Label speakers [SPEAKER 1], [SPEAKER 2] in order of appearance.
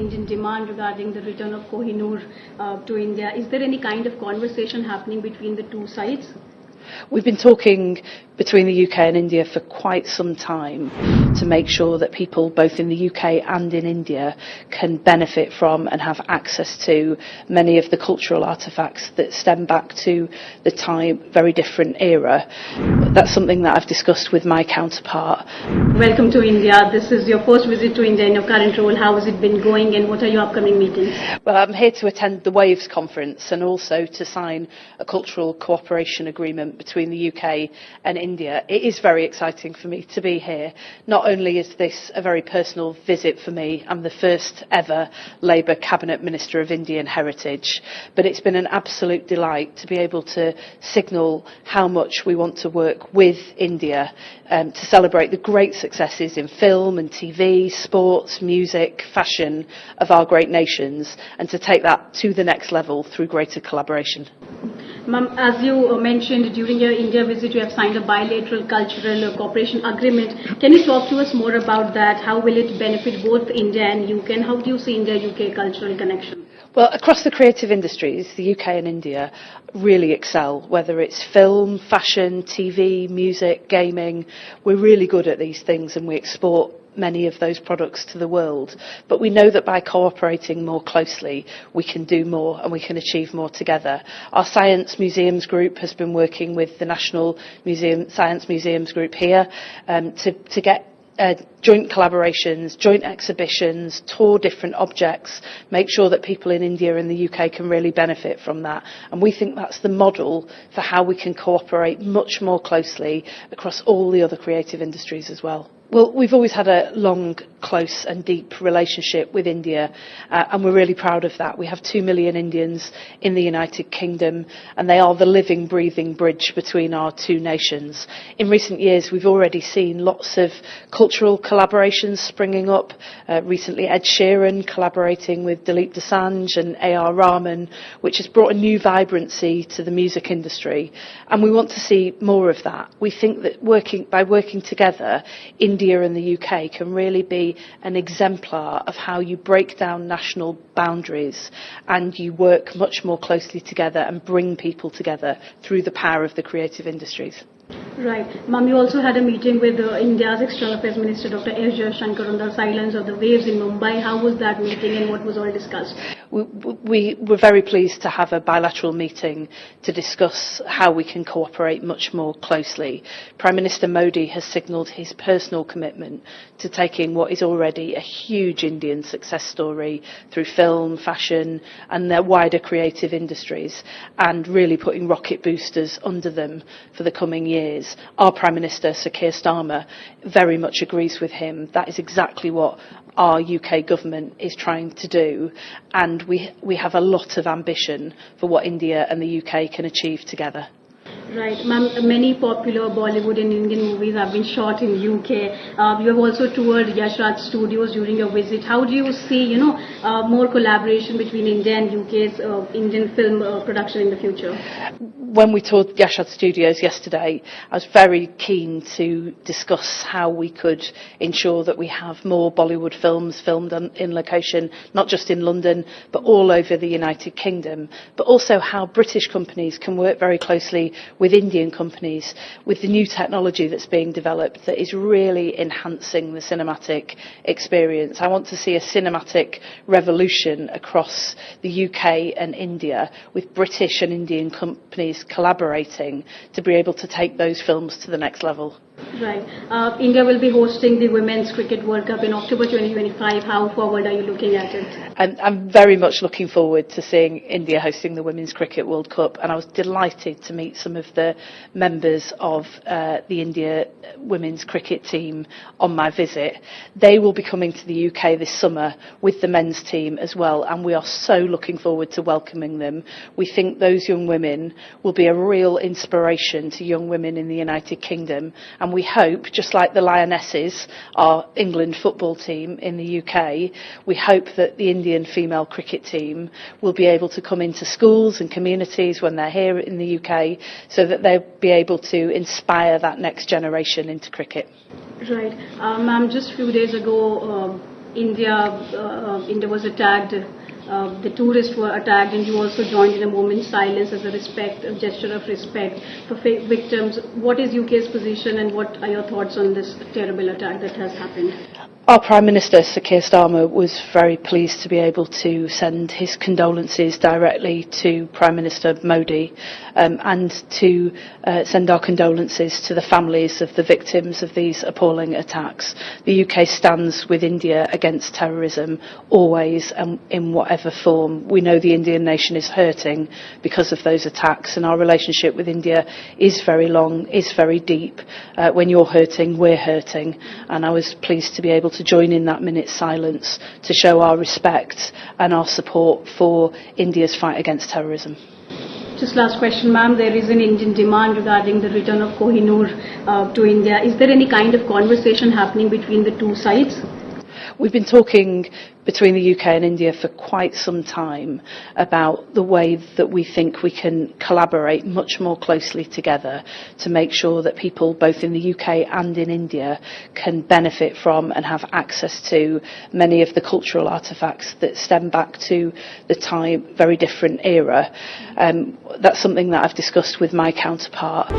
[SPEAKER 1] Indian demand regarding the return of Kohinoor to India. Is there any kind of conversation happening between the two sides?
[SPEAKER 2] We've been talking between the UK and India for quite some time to make sure that people both in the UK and in India can benefit from and have access to many of the cultural artefacts that stem back to the time, very different era. That's something that I've discussed with my counterpart.
[SPEAKER 1] Welcome to India. This is your first visit to India in your current role. How has it been going and what are your upcoming meetings?
[SPEAKER 2] Well, I'm here to attend the Waves conference and also to sign a cultural cooperation agreement between the UK and India. It is very exciting for me to be here. Not only is this a very personal visit for me, I'm the first ever Labour Cabinet Minister of Indian Heritage, but it's been an absolute delight to be able to signal how much we want to work with India to celebrate the great successes in film and TV, sports, music, fashion of our great nations, and to take that to the next level through greater collaboration.
[SPEAKER 1] Ma'am, as you mentioned, during your India visit, you have signed a bilateral cultural cooperation agreement. Can you talk to us more about that? How will it benefit both India and UK? And how do you see India-UK cultural connection?
[SPEAKER 2] Well, across the creative industries, the UK and India really excel, whether it's film, fashion, TV, music, gaming. We're really good at these things and we export many of those products to the world, but we know that by cooperating more closely we can do more and we can achieve more together. Our Science Museums Group has been working with the National Science Museums Group here to get joint collaborations, joint exhibitions, tour different objects, make sure that people in India and the UK can really benefit from that. And we think that's the model for how we can cooperate much more closely across all the other creative industries as well. Well, we've always had a long, close and deep relationship with India and we're really proud of that. We have 2 million Indians in the United Kingdom and they are the living, breathing bridge between our two nations. In recent years we've already seen lots of cultural collaborations springing up. Recently Ed Sheeran collaborating with Dileep Dosanjh and A.R. Rahman, which has brought a new vibrancy to the music industry, and we want to see more of that. We think that by working together, India and the UK can really be an exemplar of how you break down national boundaries and you work much more closely together and bring people together through the power of the creative industries.
[SPEAKER 1] Right. Ma'am, you also had a meeting with India's External Affairs Minister Dr. S. Jaishankar on the sidelines of the Waves in Mumbai. How was that meeting and what was all discussed?
[SPEAKER 2] We were very pleased to have a bilateral meeting to discuss how we can cooperate much more closely. Prime Minister Modi has signalled his personal commitment to taking what is already a huge Indian success story through film, fashion and their wider creative industries and really putting rocket boosters under them for the coming years. Our Prime Minister, Sir Keir Starmer, very much agrees with him. That is exactly what our UK government is trying to do, and we have a lot of ambition for what India and the UK can achieve together.
[SPEAKER 1] Right, ma'am, many popular Bollywood and Indian movies have been shot in UK. You have also toured Yash Raj Studios during your visit. How do you see, more collaboration between India and UK's Indian film production in the future?
[SPEAKER 2] When we toured Yash Raj Studios yesterday, I was very keen to discuss how we could ensure that we have more Bollywood films filmed in location, not just in London, but all over the United Kingdom, but also how British companies can work very closely with Indian companies, with the new technology that's being developed that is really enhancing the cinematic experience. I want to see a cinematic revolution across the UK and India, with British and Indian companies collaborating to be able to take those films to the next level.
[SPEAKER 1] Right. India will be hosting the Women's Cricket World Cup in October 2025. How forward are you looking at it?
[SPEAKER 2] I'm very much looking forward to seeing India hosting the Women's Cricket World Cup, and I was delighted to meet some of the members of the India women's cricket team on my visit. They will be coming to the UK this summer with the men's team as well, and we are so looking forward to welcoming them. We think those young women will be a real inspiration to young women in the United Kingdom, and we hope, just like the Lionesses, our England football team in the UK, we hope that the Indian female cricket team will be able to come into schools and communities when they're here in the UK, so that they'll be able to inspire that next generation into cricket.
[SPEAKER 1] Right. Ma'am, just a few days ago, India was attacked. The tourists were attacked, and you also joined in a moment's silence as a gesture of respect for victims. What is UK's position, and what are your thoughts on this terrible attack that has happened?
[SPEAKER 2] Our Prime Minister, Sir Keir Starmer, was very pleased to be able to send his condolences directly to Prime Minister Modi and to send our condolences to the families of the victims of these appalling attacks. The UK stands with India against terrorism, always and in whatever form. We know the Indian nation is hurting because of those attacks, and our relationship with India is very long, is very deep. When you're hurting, we're hurting, and I was pleased to be able to join in that minute's silence to show our respect and our support for India's fight against terrorism.
[SPEAKER 1] Just last question, ma'am. There is an Indian demand regarding the return of Kohinoor to India. Is there any kind of conversation happening between the two sides?
[SPEAKER 2] We've been talking between the UK and India for quite some time about the way that we think we can collaborate much more closely together to make sure that people both in the UK and in India can benefit from and have access to many of the cultural artefacts that stem back to the very different era. That's something that I've discussed with my counterpart.